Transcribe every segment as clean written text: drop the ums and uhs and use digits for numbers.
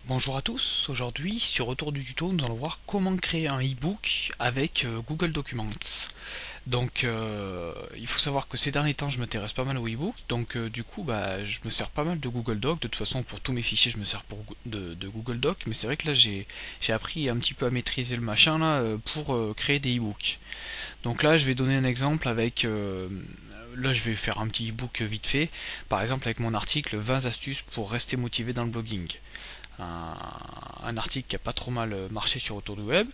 Bonjour à tous, aujourd'hui sur Retour du tuto nous allons voir comment créer un e-book avec Google Documents. Donc il faut savoir que ces derniers temps je m'intéresse pas mal au e-book, donc du coup je me sers pas mal de Google Doc. De toute façon pour tous mes fichiers je me sers de Google Doc, mais c'est vrai que là j'ai appris un petit peu à maîtriser le machin là pour créer des e-books. Donc là je vais donner un exemple avec là je vais faire un petit e-book vite fait, par exemple avec mon article 20 astuces pour rester motivé dans le blogging. Un article qui a pas trop mal marché sur Autour du web.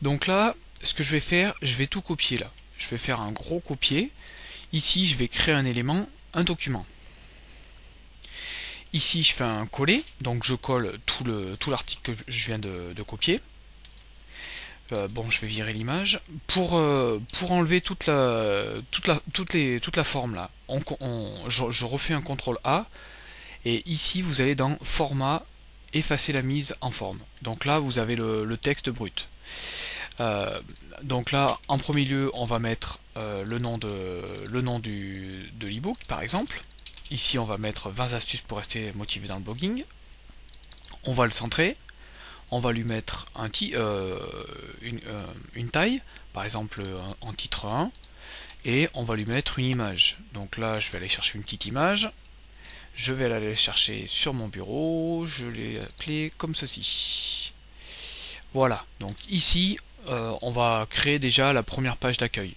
Donc là, ce que je vais faire, je vais tout copier là. Je vais faire un gros copier. Ici, je vais créer un élément, un document. Ici, je fais un coller, donc je colle tout l'article que je viens de copier. Bon, je vais virer l'image. Pour enlever toute la forme là, je refais un CTRL A. Et ici, vous allez dans Format, effacer la mise en forme. Donc là, vous avez le texte brut. Donc là, en premier lieu, on va mettre le nom de l'ebook, par exemple. Ici, on va mettre 20 astuces pour rester motivé dans le blogging. On va le centrer. On va lui mettre une taille, par exemple en titre 1. Et on va lui mettre une image. Donc là, je vais aller chercher une petite image. Je vais aller chercher sur mon bureau, je l'ai appelé comme ceci. Voilà, donc ici, on va créer déjà la première page d'accueil.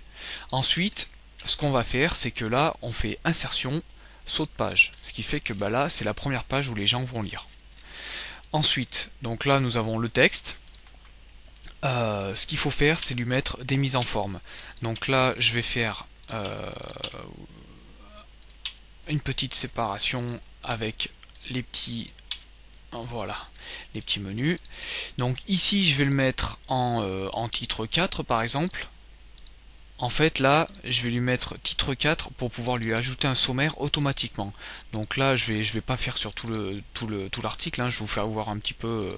Ensuite, ce qu'on va faire, c'est que là, on fait insertion, saut de page. Ce qui fait que là, c'est la première page où les gens vont lire. Ensuite, donc là, nous avons le texte. Ce qu'il faut faire, c'est lui mettre des mises en forme. Donc là, je vais faire une petite séparation avec les petits les petits menus. Donc ici je vais le mettre en titre 4 par exemple. En fait là je vais lui mettre titre 4 pour pouvoir lui ajouter un sommaire automatiquement. Donc là je vais pas faire sur tout l'article, hein. Je vais vous faire voir un petit peu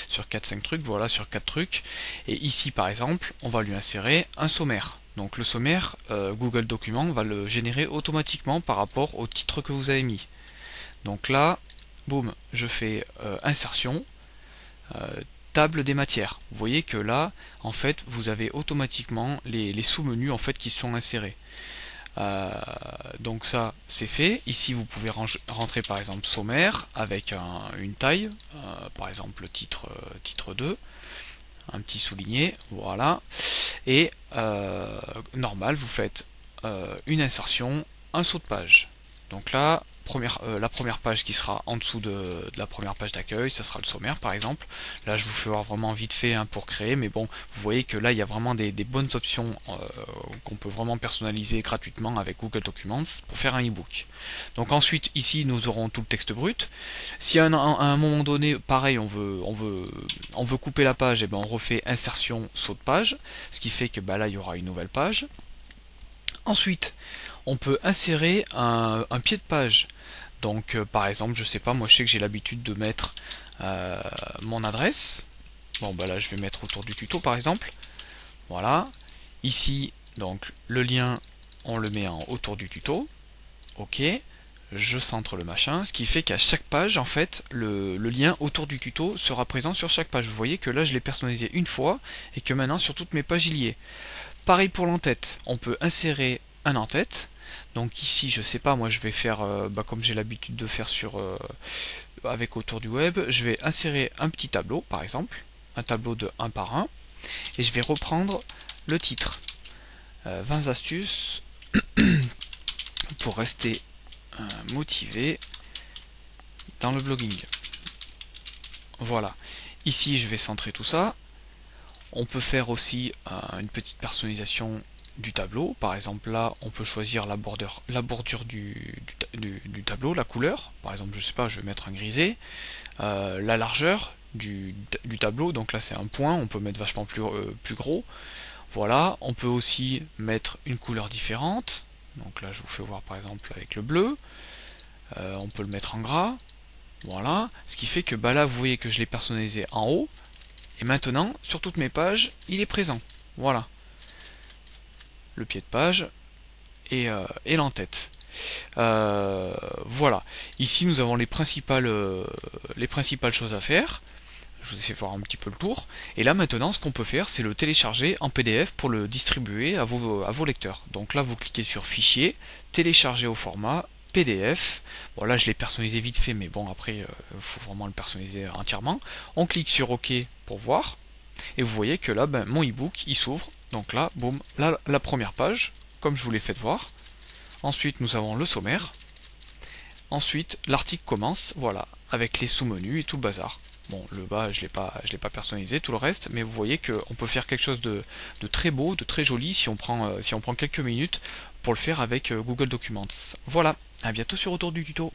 sur 4-5 trucs, voilà, sur 4 trucs. Et ici par exemple on va lui insérer un sommaire. Donc le sommaire, Google Documents va le générer automatiquement par rapport au titre que vous avez mis. Donc là, boum, je fais insertion, table des matières. Vous voyez que là, en fait, vous avez automatiquement les sous-menus en fait qui sont insérés. Donc ça, c'est fait. Ici, vous pouvez rentrer par exemple sommaire avec une taille, par exemple titre 2. Un petit souligné, voilà, et normal, vous faites une insertion, un saut de page. Donc là, la première page qui sera en dessous de la première page d'accueil, ça sera le sommaire par exemple. Là je vous fais voir vraiment vite fait pour créer, mais bon, vous voyez que là il y a vraiment des bonnes options qu'on peut vraiment personnaliser gratuitement avec Google Documents pour faire un e-book. Donc ensuite ici nous aurons tout le texte brut. Si à un moment donné, pareil, on veut couper la page, et ben on refait insertion, saut de page, ce qui fait que là il y aura une nouvelle page. Ensuite, on peut insérer un pied de page. Donc par exemple, je sais pas, moi je sais que j'ai l'habitude de mettre mon adresse. Bon là je vais mettre autour du tuto par exemple. Voilà. Ici, donc le lien, on le met en autour du tuto. Ok. Je centre le machin, ce qui fait qu'à chaque page, en fait, le lien autour du tuto sera présent sur chaque page. Vous voyez que là je l'ai personnalisé une fois et que maintenant sur toutes mes pages il y est. Pareil pour l'en-tête, on peut insérer un en-tête. Donc ici, je sais pas, moi je vais faire comme j'ai l'habitude de faire avec Autour du web, je vais insérer un petit tableau par exemple, un tableau de 1 par 1, et je vais reprendre le titre 20 astuces pour rester motivé dans le blogging. Voilà, ici je vais centrer tout ça. On peut faire aussi une petite personnalisation du tableau. Par exemple là on peut choisir la bordure du tableau, la couleur. Par exemple je sais pas, je vais mettre un grisé. La largeur du tableau, donc là c'est un point, on peut mettre vachement plus gros. Voilà, on peut aussi mettre une couleur différente. Donc là je vous fais voir par exemple avec le bleu. On peut le mettre en gras. Voilà, ce qui fait que là vous voyez que je l'ai personnalisé en haut. Et maintenant, sur toutes mes pages, il est présent. Voilà. Le pied de page et l'en-tête. Voilà. Ici nous avons les principales choses à faire. Je vous ai fait voir un petit peu le tour. Et là maintenant ce qu'on peut faire c'est le télécharger en PDF pour le distribuer à vos lecteurs. Donc là vous cliquez sur Fichier, Télécharger au format PDF. Bon là je l'ai personnalisé vite fait, mais bon après il faut vraiment le personnaliser entièrement. On clique sur OK pour voir. Et vous voyez que là mon ebook il s'ouvre. Donc là, boum, là la première page, comme je vous l'ai fait voir. Ensuite nous avons le sommaire. Ensuite l'article commence, voilà, avec les sous-menus et tout le bazar. Bon, le bas, je l'ai pas personnalisé, tout le reste, mais vous voyez qu'on peut faire quelque chose de très beau, de très joli, si on prend quelques minutes pour le faire avec Google Documents. Voilà, à bientôt sur Autour du tuto.